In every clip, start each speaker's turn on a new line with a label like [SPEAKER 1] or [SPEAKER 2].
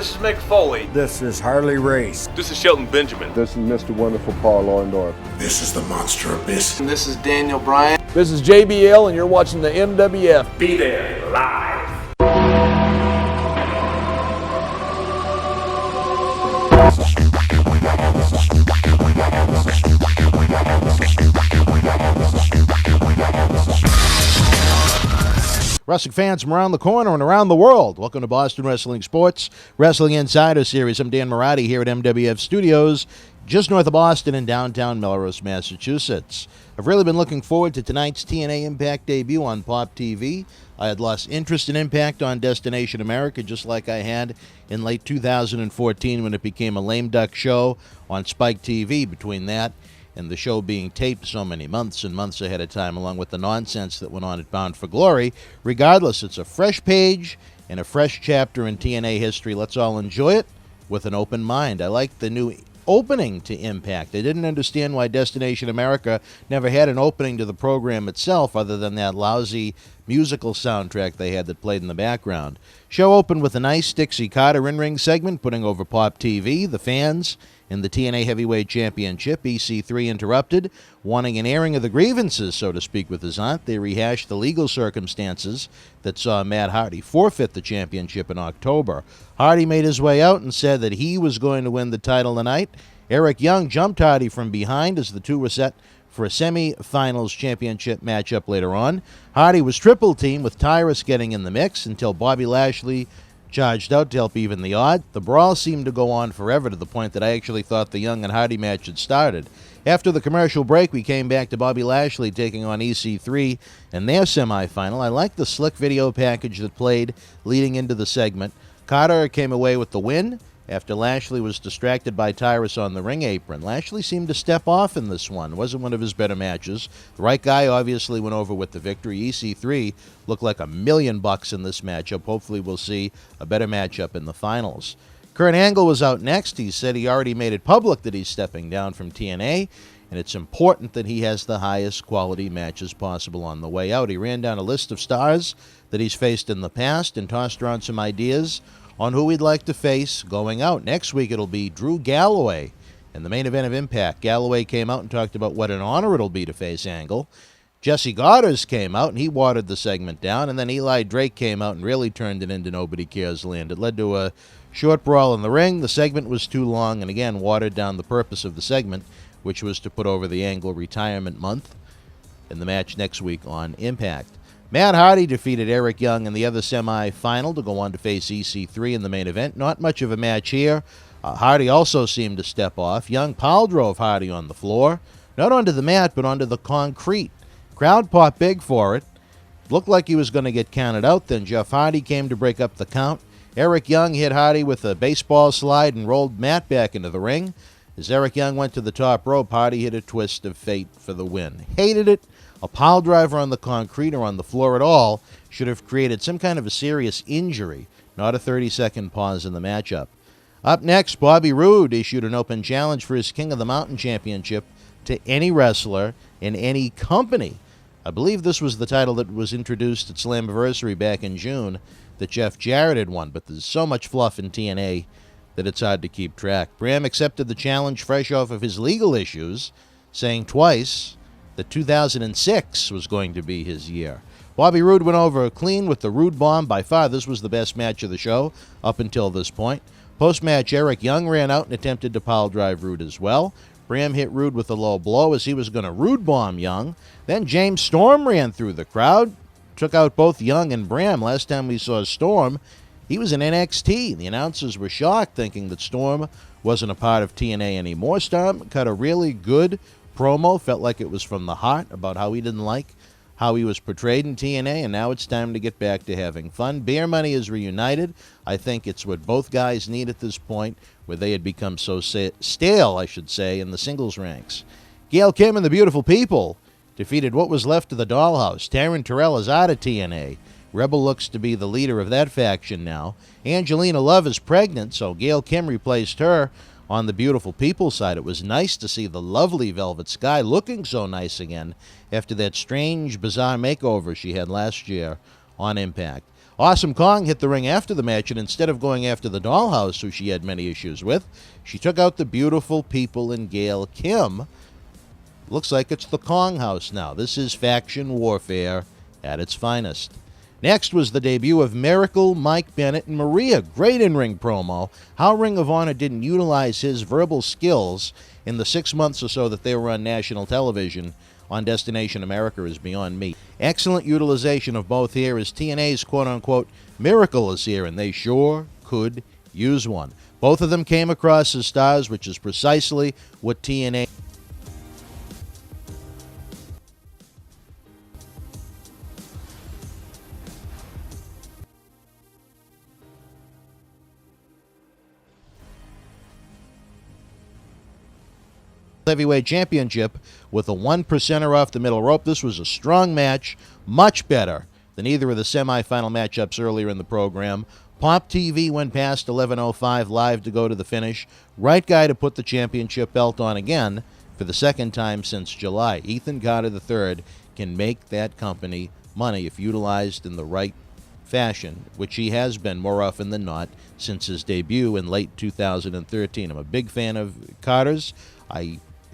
[SPEAKER 1] This is Mick Foley.
[SPEAKER 2] This is Harley Race.
[SPEAKER 1] This is Shelton Benjamin.
[SPEAKER 3] This is Mr. Wonderful Paul Orndorff.
[SPEAKER 4] This is the Monster Abyss.
[SPEAKER 5] And this is Daniel Bryan.
[SPEAKER 6] This is JBL, and you're watching the MWF.
[SPEAKER 1] Be there live.
[SPEAKER 7] Wrestling fans from around the corner and around the world, welcome to Boston Wrestling Sports Wrestling Insider Series. I'm Dan Marotti here at MWF Studios, just north of Boston in downtown Melrose, Massachusetts. I've really been looking forward to tonight's TNA Impact debut on Pop TV. I had lost interest in Impact on Destination America, just like I had in late 2014 when it became a lame duck show on Spike TV. Between that and the show being taped so many months and months ahead of time, along with the nonsense that went on at Bound for Glory. Regardless, it's a fresh page and a fresh chapter in TNA history. Let's all enjoy it with an open mind. I like the new opening to Impact. I didn't understand why Destination America never had an opening to the program itself other than that lousy musical soundtrack they had that played in the background. Show opened with a nice Dixie Carter in-ring segment putting over Pop TV, the fans, in the TNA Heavyweight Championship. EC3 interrupted, wanting an airing of the grievances, so to speak, with his aunt. They rehashed the legal circumstances that saw Matt Hardy forfeit the championship in October. Hardy made his way out and said that he was going to win the title tonight. Eric Young jumped Hardy from behind as the two were set for a semi-finals championship matchup later on. Hardy was triple teamed with Tyrus getting in the mix until Bobby Lashley charged out to help even the odd. The brawl seemed to go on forever to the point that I actually thought the Young and Hardy match had started. After the commercial break, we came back to Bobby Lashley taking on EC3 in their semifinal. I liked the slick video package that played leading into the segment. Carter came away with the win after Lashley was distracted by Tyrus on the ring apron. Lashley seemed to step off in this one. It wasn't one of his better matches. The right guy obviously went over with the victory. EC3 looked like $1 million in this matchup. Hopefully we'll see a better matchup in the finals. Kurt Angle was out next. He said he already made it public that he's stepping down from TNA, and it's important that he has the highest quality matches possible on the way out. He ran down a list of stars that he's faced in the past and tossed around some ideas on who he'd like to face going out. Next week it'll be Drew Galloway in the main event of Impact. Galloway came out and talked about what an honor it'll be to face Angle. Jesse Goddard came out and he watered the segment down, and then Eli Drake came out and really turned it into Nobody Cares Land. It led to a short brawl in the ring. The segment was too long and again watered down the purpose of the segment, which was to put over the Angle retirement month in the match next week on Impact. Matt Hardy defeated Eric Young in the other semi-final to go on to face EC3 in the main event. Not much of a match here. Hardy also seemed to step off. Young pile drove Hardy on the floor, not onto the mat, but onto the concrete. Crowd popped big for it. Looked like he was going to get counted out. Then Jeff Hardy came to break up the count. Eric Young hit Hardy with a baseball slide and rolled Matt back into the ring. As Eric Young went to the top rope, Hardy hit a twist of fate for the win. Hated it. A pile driver on the concrete or on the floor at all should have created some kind of a serious injury, not a 30-second pause in the matchup. Up next, Bobby Roode issued an open challenge for his King of the Mountain Championship to any wrestler in any company. I believe this was the title that was introduced at Slammiversary back in June that Jeff Jarrett had won, but there's so much fluff in TNA that it's hard to keep track. Bram accepted the challenge fresh off of his legal issues, saying twice that 2006 was going to be his year. Bobby Roode went over clean with the Roode Bomb. By far, this was the best match of the show up until this point. Post-match, Eric Young ran out and attempted to pile drive Roode as well. Bram hit Roode with a low blow as he was going to Roode Bomb Young. Then James Storm ran through the crowd, took out both Young and Bram. Last time we saw Storm, he was in NXT. The announcers were shocked, thinking that Storm wasn't a part of TNA anymore. Storm cut a really good promo, felt like it was from the heart about how he didn't like how he was portrayed in TNA, and now it's time to get back to having fun. Beer Money is reunited. I think it's what both guys need at this point, where they had become so stale, I should say, in the singles ranks. Gail Kim and the Beautiful People defeated what was left of the Dollhouse. Taryn Terrell is out of TNA. Rebel looks to be the leader of that faction now. Angelina Love is pregnant, so Gail Kim replaced her on the Beautiful People side. It was nice to see the lovely Velvet Sky looking so nice again after that strange, bizarre makeover she had last year on Impact. Awesome Kong hit the ring after the match, and instead of going after the Dollhouse, who she had many issues with, she took out the beautiful people in Gail Kim. Looks like it's the Kong House now. This is faction warfare at its finest. Next was the debut of Miracle, Mike Bennett, and Maria. Great in-ring promo. How Ring of Honor didn't utilize his verbal skills in the 6 months or so that they were on national television on Destination America is beyond me. Excellent utilization of both here as TNA's quote-unquote miracle is here, and they sure could use one. Both of them came across as stars, which is precisely what TNA... Heavyweight Championship with a 1%er off the middle rope. This was a strong match, much better than either of the semifinal matchups earlier in the program. Pop TV went past 11:05 live to go to the finish. Right guy to put the championship belt on again for the second time since July. Ethan Carter III can make that company money if utilized in the right fashion, which he has been more often than not since his debut in late 2013. I'm a big fan of Carter's.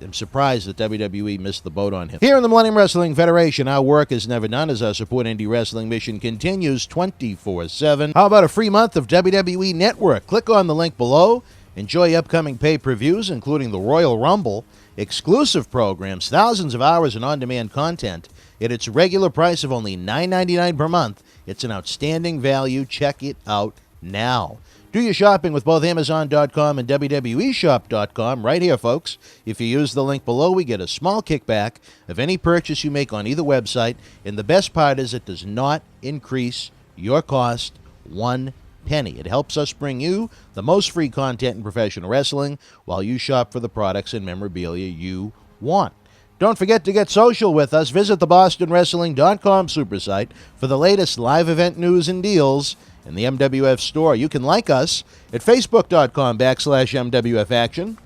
[SPEAKER 7] I'm surprised that WWE missed the boat on him. Here in the Millennium Wrestling Federation, our work is never done as our support indie wrestling mission continues 24/7. How about a free month of WWE Network? Click on the link below. Enjoy upcoming pay-per-views, including the Royal Rumble, exclusive programs, thousands of hours of on-demand content at its regular price of only $9.99 per month. It's an outstanding value. Check it out now. Do your shopping with both Amazon.com and WWEshop.com right here, folks. If you use the link below, we get a small kickback of any purchase you make on either website. And the best part is it does not increase your cost one penny. It helps us bring you the most free content in professional wrestling while you shop for the products and memorabilia you want. Don't forget to get social with us. Visit the BostonWrestling.com supersite for the latest live event news and deals in the MWF store. You can like us at Facebook.com/MWF Action.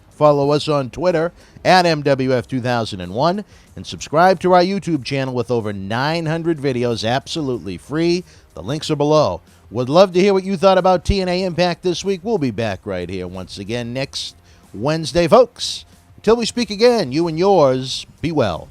[SPEAKER 7] Follow us on Twitter at MWF2001 and subscribe to our YouTube channel with over 900 videos absolutely free. The links are below. Would love to hear what you thought about TNA Impact this week. We'll be back right here once again next Wednesday, folks. Until we speak again, you and yours, be well.